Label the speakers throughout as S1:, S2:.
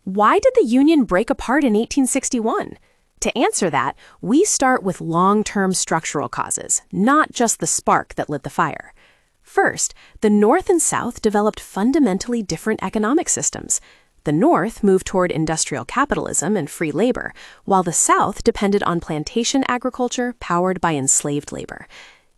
S1: Why did the Union break apart in 1861? To answer that, we start with long-term structural causes, not just the spark that lit the fire. First, the North and South developed fundamentally different economic systems. The North moved toward industrial capitalism and free labor, while the South depended on plantation agriculture powered by enslaved labor.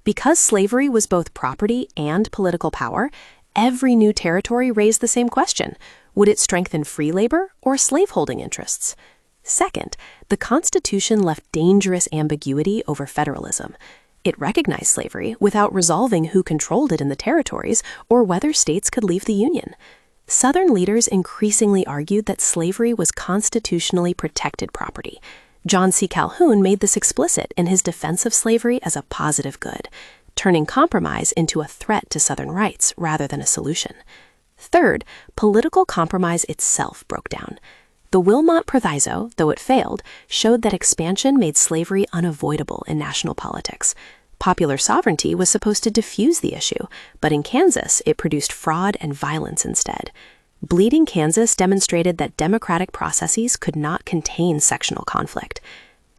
S1: Because slavery was both property and political power, every new territory raised the same question: would it strengthen free labor or slaveholding interests? Second, the Constitution left dangerous ambiguity over federalism. It recognized slavery without resolving who controlled it in the territories or whether states could leave the Union. Southern leaders increasingly argued that slavery was constitutionally protected property. John C. Calhoun made this explicit in his defense of slavery as a positive good, turning compromise into a threat to Southern rights rather than a solution. Third, political compromise itself broke down. The Wilmot Proviso, though it failed, showed that expansion made slavery unavoidable in national politics. Popular sovereignty was supposed to diffuse the issue, but in Kansas, it produced fraud and violence instead. Bleeding Kansas demonstrated that democratic processes could not contain sectional conflict.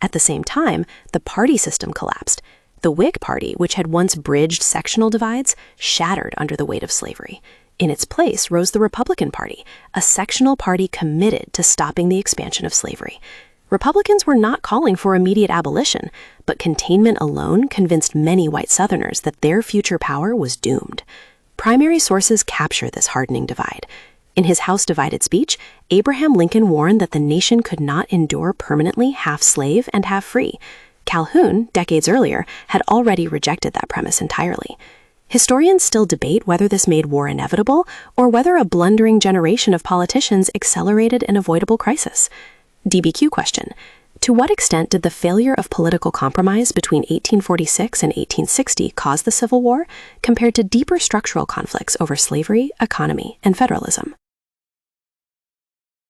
S1: At the same time, the party system collapsed. The Whig Party, which had once bridged sectional divides, shattered under the weight of slavery. In its place rose the Republican Party, a sectional party committed to stopping the expansion of slavery. Republicans were not calling for immediate abolition, but containment alone convinced many white Southerners that their future power was doomed. Primary sources capture this hardening divide. In his House Divided speech, Abraham Lincoln warned that the nation could not endure permanently half slave and half free. Calhoun, decades earlier, had already rejected that premise entirely. Historians still debate whether this made war inevitable or whether a blundering generation of politicians accelerated an avoidable crisis. DBQ question: to what extent did the failure of political compromise between 1846 and 1860 cause the Civil War, compared to deeper structural conflicts over slavery, economy, and federalism?